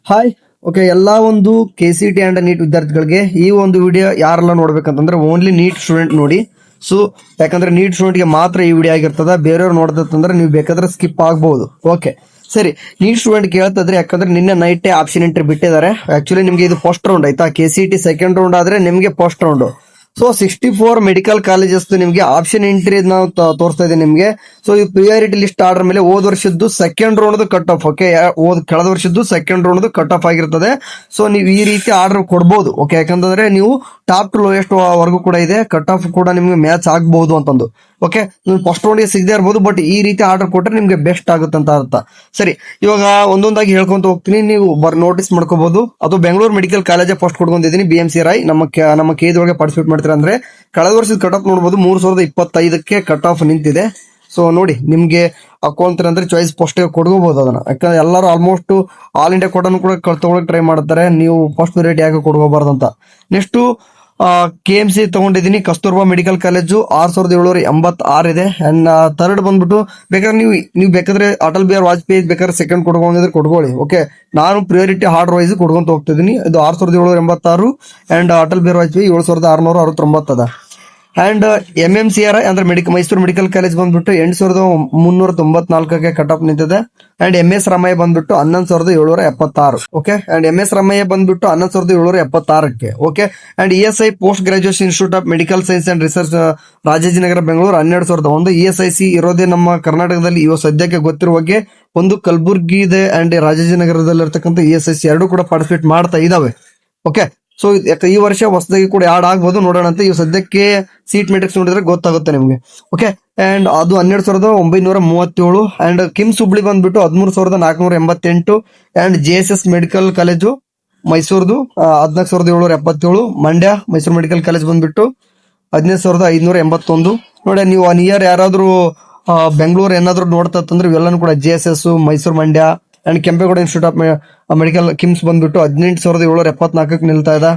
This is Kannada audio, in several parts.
ಹಾಯ್. ಓಕೆ, ಎಲ್ಲಾ ಒಂದು KCT ಅಂಡ್ ನೀಟ್ ವಿದ್ಯಾರ್ಥಿಗಳಿಗೆ ಈ ಒಂದು ವಿಡಿಯೋ ಯಾರೆಲ್ಲ ನೋಡ್ಬೇಕಂತಂದ್ರೆ ಓನ್ಲಿ ನೀಟ್ ಸ್ಟೂಡೆಂಟ್ ನೋಡಿ. ಸೊ ಯಾಕಂದ್ರೆ ನೀಟ್ ಸ್ಟೂಡೆಂಟ್ಗೆ ಮಾತ್ರ ಈ ವಿಡಿಯೋ ಆಗಿರ್ತದ. ಬೇರೆಯವ್ರು ನೋಡ್ದಂದ್ರೆ ನೀವು ಬೇಕಾದ್ರೆ ಸ್ಕಿಪ್ ಆಗ್ಬಹುದು. ಓಕೆ ಸರಿ, ನೀಟ್ ಸ್ಟೂಡೆಂಟ್ ಕೇಳ್ತದ್ರಿ ಯಾಕಂದ್ರೆ ನಿನ್ನೆ ನೈಟ್ ಆಪ್ಷನ್ ಎಂಟ್ರಿ ಬಿಟ್ಟಿದ್ದಾರೆ. ಆಕ್ಚುಲಿ ನಿಮ್ಗೆ ಇದು ಫಸ್ಟ್ ರೌಂಡ್ ಆಯ್ತಾ. KCT ಸೆಕೆಂಡ್ ರೌಂಡ್ ಆದ್ರೆ ನಿಮ್ಗೆ first round. So 64 medical colleges ನಿಮ್ಗೆ ಆಪ್ಷನ್ ಎಂಟ್ರಿ ನಾವು ತೋರಿಸ್ತಾ ಇದ್ದೀನಿ ನಿಮ್ಗೆ. ಸೊ ಈ ಪ್ರಿಯಾರಿಟಿ ಲಿಸ್ಟ್ ಆರ್ಡರ್ ಮೇಲೆ ಹೋದ ವರ್ಷದ್ದು second round cut off. Okay, ಕಳೆದ ವರ್ಷದ್ದು ಸೆಕೆಂಡ್ ರೌಂಡ್ ಕಟ್ ಆಫ್ ಆಗಿರ್ತದೆ. ಸೊ ನೀವು ಈ ರೀತಿ ಆರ್ಡರ್ ಕೊಡ್ಬೋದು. ಓಕೆ, ಯಾಕಂದ್ರೆ ನೀವು ಟಾಪ್ ಟು ಲೋಯೆಸ್ಟ್ ವರ್ಗು ಕೂಡ ಇದೆ, ಕಟ್ ಆಫ್ ಕೂಡ ನಿಮ್ಗೆ ಮ್ಯಾಚ್ ಆಗಬಹುದು ಅಂತಂದು. ಓಕೆ, ನೀವು ಫಸ್ಟ್ ರೌಂಡ್ಗೆ ಸಿಗದೆ ಇರ್ಬೋದು, ಬಟ್ ಈ ರೀತಿ ಆರ್ಡರ್ ಕೊಟ್ರೆ ನಿಮ್ಗೆ ಬೆಸ್ಟ್ ಆಗುತ್ತೆ ಅಂತ ಅರ್ಥ. ಸರಿ, ಇವಾಗ ಒಂದೊಂದಾಗಿ ಹೇಳ್ಕೊಂತ ಹೋಗ್ತೀನಿ, ನೀವು ನೋಟಿಸ್ ಮಾಡ್ಕೋಬಹುದು. ಅದು ಬೆಂಗಳೂರು ಮೆಡಿಕಲ್ ಕಾಲೇಜ್ ಫಸ್ಟ್ ಕೊಡ್ಕೊಂಡಿದ್ದೀನಿ. BMC ರಾಯ್ ನಮ್ಮ ಕೇದೊಳಗೆ ಪಾರ್ಟಿಸಿಪೇಟ್ ಮಾಡ್ತೀರಾ ಅಂದ್ರೆ ಕಳೆದ ವರ್ಷದ ಕಟ್ ಆಫ್ ನೋಡಬಹುದು. 3025ಕ್ಕೆ ಕಟ್ ಆಫ್ ನಿಂತಿದೆ. ಸೊ ನೋಡಿ, ನಿಮ್ಗೆ ಹಾಕೊಂತಾರೆ ಅಂದ್ರೆ ಚಾಯ್ಸ್ ಫಸ್ಟ್ ಕೊಡ್ಕೋಬಹುದು ಅದನ್ನ. ಯಾಕಂದ್ರೆ ಎಲ್ಲರೂ ಆಲ್ಮೋಸ್ಟ್ ಆಲ್ ಇಂಡಿಯಾ ಕೋಟನ್ ಕೂಡ ತಗೊಳಕ್ ಟ್ರೈ ಮಾಡ್ತಾರೆ. ನೀವು ಫಸ್ಟ್ ರೇಟ್ ಯಾಕೆ ಕೊಡ್ಕೋಬಾರ್ದು ಅಂತ. ನೆಕ್ಸ್ಟ್ KMC ತಗೊಂಡಿದ್ದೀನಿ. ಕಸ್ತೂರ್ಬಾ ಮೆಡಿಕಲ್ ಕಾಲೇಜು 6786 ಇದೆ. ಅಂಡ್ ಥರ್ಡ್ ಬಂದ್ಬಿಟ್ಟು ಬೇಕಾದ್ರೆ ನೀವು ಬೇಕಾದ್ರೆ ಅಟಲ್ ಬಿಹಾರ್ ವಾಜಪೇಯಿ ಬೇಕಾದ್ರೆ ಸೆಕೆಂಡ್ ಕೊಡ್ಕೊಂಡಿದ್ರೆ ಕೊಡ್ಕೊಳ್ಳಿ. ಓಕೆ, ನಾನು ಪ್ರಿಯಾರಿಟಿ ಆರ್ಡರ್ ವೈಸ್ ಕೊಡ್ಕೊಂತ ಹೋಗ್ತಿದ್ದೀನಿ. ಇದು 6786 ಅಂಡ್ ಅಟಲ್ ಬಿಹಾರ್ ವಾಜಪೇಯಿ 7669 ಅದ. ಅಂಡ್ MMCR ಅಂದ್ರೆ ಮೈಸೂರು ಮೆಡಿಕಲ್ ಕಾಲೇಜ್ ಬಂದ್ಬಿಟ್ಟು 8394ಕ್ಕೆ ಕಟ್ ಆಫ್ ನಿಂತಿದೆ. ಅಂಡ್ MS ರಾಮಯ್ಯ ಬಂದ್ಬಿಟ್ಟು 11776. ಓಕೆ, ಅಂಡ್ MS ರಾಮಯ್ಯ ಬಂದ್ಬಿಟ್ಟು 11776ಕ್ಕೆ. Okay, and ESI post graduation institute of medical science and research Rajajinagar Bengaluru 12001. ESIC ಇರೋದೇ ನಮ್ಮ ಕರ್ನಾಟಕದಲ್ಲಿ ಇವಾಗ ಸದ್ಯಕ್ಕೆ ಗೊತ್ತಿರುವ ಹಾಗೆ ಒಂದು ಕಲಬುರ್ಗಿ ಇದೆ ಅಂಡ್ ರಾಜಾಜಿನಗರದಲ್ಲಿ ಇರ್ತಕ್ಕಂಥ ESIC ಎರಡು ಕೂಡ ಪಾರ್ಟಿಸಿಪೇಟ್ ಮಾಡ್ತಾ ಇದಾವೆ. ಓಕೆ, ಸೊ ಈ ವರ್ಷ ಹೊಸದಾಗಿ ಕೂಡ ಆಡ್ ಆಗ್ಬೋದು, ನೋಡೋಣ ಅಂತ. ಇವು ಸದ್ಯಕ್ಕೆ ಸೀಟ್ ಮೆಟ್ರಿಕ್ಸ್ ನೋಡಿದ್ರೆ ಗೊತ್ತಾಗುತ್ತೆ ನಿಮ್ಗೆ. ಓಕೆ, ಅಂಡ್ ಅದು 12937. ಅಂಡ್ ಕಿಮ್ಸ್ ಹುಬ್ಳಿ ಬಂದ್ಬಿಟ್ಟು 13488. ಅಂಡ್ JSS ಮೆಡಿಕಲ್ ಕಾಲೇಜು ಮೈಸೂರ್ದು 14777. ಮಂಡ್ಯ ಮೈಸೂರು ಮೆಡಿಕಲ್ ಕಾಲೇಜ್ ಬಂದ್ಬಿಟ್ಟು 15581. ನೋಡಿ, ನೀವು ಒನ್ ಇಯರ್ ಯಾರಾದ್ರೂ ಬೆಂಗಳೂರು ಏನಾದ್ರು ನೋಡ್ತಂದ್ರೆ ಇವೆಲ್ಲನೂ ಕೂಡ JSS Mysuru, Mandya and Kempegowda institute of medical KIMS ಬಂದ್ಬಿಟ್ಟು 18774ಕ್ಕೆ ನಿಲ್ತಾ ಇದೆ.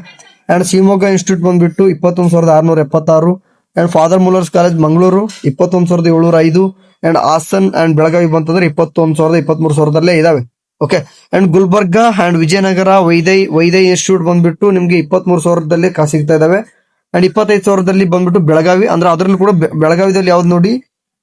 ಅಂಡ್ ಶಿವಮೊಗ್ಗ ಇನ್ಸ್ಟಿಟ್ಯೂಟ್ ಬಂದ್ಬಿಟ್ಟು 21676. And father Muller's college Mangaluru 21705. And Hassan and Belagavi ಬಂತಂದ್ರೆ 21000 23000 ಇದಾವೆ. Okay, and Gulbarga and Vijayanagara ವೈದೈ ಇನ್ಸ್ಟಿಟ್ಯೂಟ್ ಬಂದ್ಬಿಟ್ಟು ನಿಮ್ಗೆ 23000 ಸಿಗ್ತಾ ಇದಾವೆ. ಅಂಡ್ 25000 ಬಂದ್ಬಿಟ್ಟು ಬೆಳಗಾವಿ, ಅಂದ್ರೆ ಅದ್ರಲ್ಲಿ ಕೂಡ ಬೆಳಗಾವಿದಲ್ಲಿ ಯಾವ್ದು ನೋಡಿ,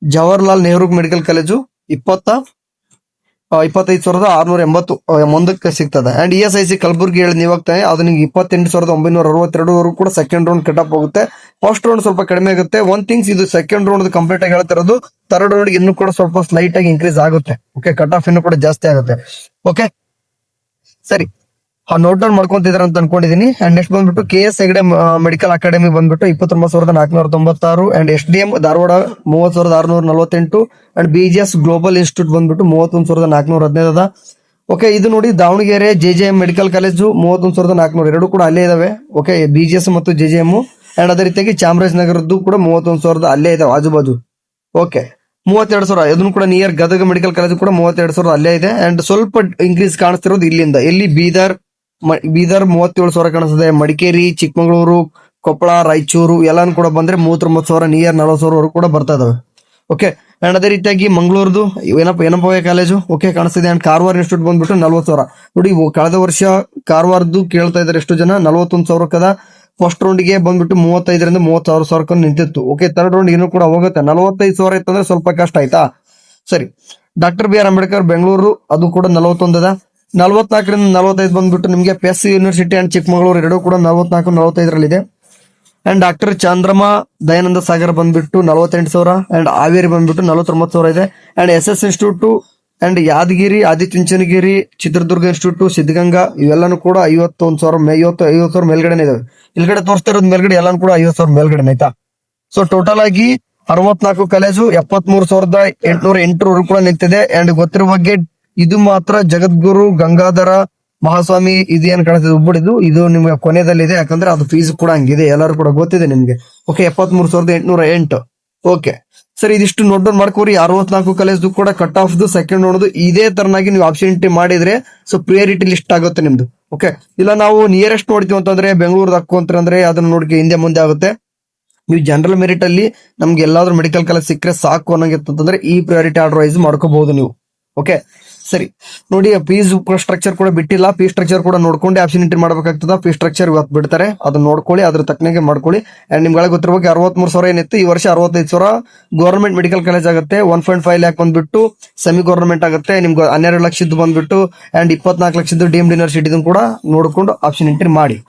ಜವಾಹರ್ಲಾಲ್ ನೆಹರು ಮೆಡಿಕಲ್ ಕಾಲೇಜು 25680 ಮುಂದಕ್ಕೆ ಸಿಗ್ತದೆ. ಅಂಡ್ ESIC ಕಲಬುರ್ಗಿ ಹೇಳಿ ನೀವಾಗ್ತಾನೆ ಅದು ನಿಮ್ಗೆ 28962 ಕೂಡ ಸೆಕೆಂಡ್ ರೌಂಡ್ ಕಟ್ ಆಫ್ ಹೋಗುತ್ತೆ. ಫಸ್ಟ್ ರೌಂಡ್ ಸ್ವಲ್ಪ ಕಡಿಮೆ ಆಗುತ್ತೆ. ಒನ್ ಥಿಂಗ್ಸ್, ಇದು ಸೆಕೆಂಡ್ ರೌಂಡ್ ಕಂಪ್ಲೀಟ್ ಆಗಿ ಹೇಳ್ತಿರೋದು. ಥರ್ಡ್ ರೌಂಡ್ ಇನ್ನೂ ಕೂಡ ಸ್ವಲ್ಪ ಸ್ಲೈಟ್ ಆಗಿ ಇನ್ಕ್ರೀಸ್ ಆಗುತ್ತೆ. ಓಕೆ, ಕಟ್ ಆಫ್ ಇನ್ನೂ ಕೂಡ ಜಾಸ್ತಿ ಆಗುತ್ತೆ. ಓಕೆ ಸರಿ, ನೋಟ್ ಡೌನ್ ಮಾಡ್ಕೊಂತಿದಾರೆ ಅಂತ ಅನ್ಕೊಂಡಿದೀನಿ. ಅಂಡ್ ನೆಕ್ಸ್ಟ್ ಬಂದ್ಬಿಟ್ಟು KS ಹೆಗಡೆ ಮೆಡಿಕಲ್ ಅಕಾಡೆಮಿ ಬಂದ್ಬಿಟ್ಟು 29496. And SDM Dharwad 30648. And BGS global institute ಬಂದ್ಬಿಟ್ಟು 31415 ಅದ. ಓಕೆ, ಇದು ನೋಡಿ ದಾವಣಗೆರೆ JJM ಮೆಡಿಕಲ್ ಕಾಲೇಜು 31400 ಎರಡು ಕೂಡ ಅಲ್ಲೇ ಇದಾವೆ. ಓಕೆ, BGS ಮತ್ತು JJM. ಅಂಡ್ ಅದೇ ರೀತಿಯಾಗಿ ಚಾಮರಾಜನಗರದ್ದು ಕೂಡ 31000 ಅಲ್ಲೇ ಇದಾವೆ ಆಜು ಬಾಜು. ಓಕೆ, 32000 ಇದನ್ನು ಕೂಡ ನಿಯರ್ ಗದಗ ಮೆಡಿಕಲ್ ಕಾಲೇಜ್ ಕೂಡ 32000 ಅಲ್ಲೇ ಇದೆ. ಅಂಡ್ ಸ್ವಲ್ಪ ಇನ್ಕ್ರೀಸ್ ಕಾಣಿಸ್ತಿರೋದು ಇಲ್ಲಿಂದ. ಎಲ್ಲಿ ಬೀದರ್ 37000 ಕಾಣಿಸ್ತದೆ. ಮಡಿಕೇರಿ, ಚಿಕ್ಕಮಗಳೂರು, ಕೊಪ್ಪಳ, ರಾಯಚೂರು ಎಲ್ಲಾನು ಕೂಡ ಬಂದ್ರೆ 39,000 ನಿಯರ್ 40,000 ಕೂಡ ಬರ್ತಾ ಇದಾವೆ. ಓಕೆ, ಅಂಡ್ ಅದೇ ರೀತಿಯಾಗಿ ಮಂಗಳೂರ್ದು ಏನಪ್ಪ ಕಾಲೇಜು ಓಕೆ ಕಾಣಿಸ್ತಿದೆ. ಅಂಡ್ ಕಾರವಾರ ಇನ್ಸ್ಟಿಟ್ಯೂಟ್ ಬಂದ್ಬಿಟ್ಟು 40,000. ನೋಡಿ, ಕಳೆದ ವರ್ಷ ಕಾರವಾರದ್ದು ಕೇಳ್ತಾ ಇದಾರೆ ಎಷ್ಟು ಜನ, 41,000 ಫಸ್ಟ್ ರೌಂಡ್ ಗೆ ಬಂದ್ಬಿಟ್ಟು 35ರಿಂದ 30,000 ನಿಂತಿತ್ತು. ಓಕೆ, ಥರ್ಡ್ ರೌಂಡ್ ಇನ್ನೂ ಕೂಡ ಹೋಗುತ್ತೆ. 45,000 ಇತ್ತಂದ್ರೆ ಸ್ವಲ್ಪ ಕಷ್ಟ ಆಯ್ತಾ. ಸರಿ, ಡಾಕ್ಟರ್ BR ಅಂಬೇಡ್ಕರ್ ಬೆಂಗಳೂರು ಅದು ಕೂಡ 41 ಅದ. 44ರಿಂದ 45 ಬಂದ್ಬಿಟ್ಟು ನಿಮ್ಗೆ PES ಯೂನಿವರ್ಸಿಟಿ ಅಂಡ್ ಚಿಕ್ಕಮಗಳೂರು ಎರಡು ಕೂಡ 44-45 ಇದೆ. ಅಂಡ್ ಡಾಕ್ಟರ್ ಚಂದ್ರಮಾ ದಯಾನಂದ ಸಾಗರ್ ಬಂದ್ಬಿಟ್ಟು 48,000. ಅಂಡ್ ಹಾವೇರಿ ಬಂದ್ಬಿಟ್ಟು 49,000 ಇದೆ. And SS institute and Yadagiri, Adichunchanagiri, Chitradurga institute, Siddaganga ಇವೆಲ್ಲಾನು ಕೂಡ 50,000 ಮೇಲ್ಗಡೆ ಇದಾವೆ. ಇಲ್ಗಡೆ ತೋರಿಸ್ತಾ ಇರೋದು ಮೇಲ್ಗಡೆ ಎಲ್ಲಾನು ಕೂಡ 50,000 ಮೇಲ್ಗಡೆ ಆಯ್ತಾ. ಸೊ ಟೋಟಲ್ ಆಗಿ 64 ಕಾಲೇಜು 73,808 ಕೂಡ ನಿಂತಿದೆ. ಅಂಡ್ ಗೊತ್ತಿರುವ ಬಗ್ಗೆ ಇದು ಮಾತ್ರ ಜಗದ್ಗುರು ಗಂಗಾಧರ ಮಹಾಸ್ವಾಮಿ ಇದೇನ್ ಕಾಣಿಸ್ತದೆ ಹುಬ್ಬಳ್ಳಿದು, ಇದು ನಿಮ್ಗೆ ಕೊನೆಯದಲ್ಲಿದೆ. ಯಾಕಂದ್ರೆ ಅದು ಫೀಸ್ ಕೂಡ ಹಂಗಿದೆ, ಎಲ್ಲರೂ ಕೂಡ ಗೊತ್ತಿದೆ ನಿಮ್ಗೆ. ಓಕೆ, 73,808. ಓಕೆ ಸರಿ, ಇದಿಷ್ಟು ನೋಟ್ ಡೌನ್ ಮಾಡ್ಕೋರಿ. 64 ಕಾಲೇಜ್ ಕೂಡ ಕಟ್ ಆಫ್ ಸೆಕೆಂಡ್ ನೋಡೋದು ಇದೇ ತರನಾಗಿ ನೀವು ಆಪ್ಷನ್ ಎಂಟ್ರಿ ಮಾಡಿದ್ರೆ ಸೊ ಪ್ರಿಯಾರಿಟಿ ಲಿಸ್ಟ್ ಆಗುತ್ತೆ ನಿಮ್ದು. ಓಕೆ, ಇಲ್ಲ ನಾವು ನಿಯರೆಸ್ಟ್ ನೋಡ್ತೀವಿ ಅಂತಂದ್ರೆ ಬೆಂಗಳೂರು ಹಾಕೊಂತಾರೆ ಅದನ್ನ ನೋಡಿಕೆ ಹಿಂದೆ ಮುಂದೆ ಆಗುತ್ತೆ. ನೀವು ಜನರಲ್ ಮೆರಿಟ್ ಅಲ್ಲಿ ನಮ್ಗೆ ಎಲ್ಲಾದ್ರೂ ಮೆಡಿಕಲ್ ಕಾಲೇಜ್ ಸಿಕ್ಕರೆ ಸಾಕು ಅನ್ನೋಂಗಿತ್ತಂದ್ರೆ ಈ ಪ್ರಿಯಾರಿಟಿ ಆರ್ಡರ್ ವೈಸ್ ಮಾಡ್ಕೋಬಹುದು ನೀವು. ಓಕೆ ಸರಿ ನೋಡಿ, ಫೀಸ್ ಸ್ಟ್ರಕ್ಚರ್ ಕೂಡ ಬಿಟ್ಟಿಲ್ಲ. ಫೀಸ್ ಸ್ಟ್ರಕ್ಚರ್ ಕೂಡ ನೋಡ್ಕೊಂಡು ಆಪ್ಷನ್ ಎಂಟ್ರಿ ಮಾಡಬೇಕಾಗ್ತದ. ಫೀಸ್ ಸ್ಟ್ರಕ್ಚರ್ ಇವತ್ತು ಬಿಡ್ತಾರೆ, ಅದನ್ನ ನೋಡ್ಕೊಳ್ಳಿ, ಅದ್ರ ತಕ್ಕನಾಗೆ ಮಾಡ್ಕೊಳ್ಳಿ. ಅಂಡ್ ನಿಮ್ಗಳಿಗೆ ಗೊತ್ತಿರಬೇಕು 63,000 ಏನಿತ್ತು, ಈ ವರ್ಷ 65,000 ಗವರ್ಮೆಂಟ್ ಮೆಡಿಕಲ್ ಕಾಲೇಜ್ ಆಗುತ್ತೆ. 1.5 ಲ್ಯಾಕ್ ಬಂದ್ಬಿಟ್ಟು ಸೆಮಿ ಗವರ್ಮೆಂಟ್ ಆಗುತ್ತೆ. ನಿಮ್ಗೆ 12 ಲಕ್ಷದ್ದು ಬಂದ್ಬಿಟ್ಟು ಅಂಡ್ 24 ಲಕ್ಷದ್ದು ಡೀಮ್ಡ್ ಯೂನಿವರ್ಸಿಟಿ ಕೂಡ ನೋಡ್ಕೊಂಡು ಆಪ್ಷನ್ ಎಂಟ್ರಿ ಮಾಡಿ.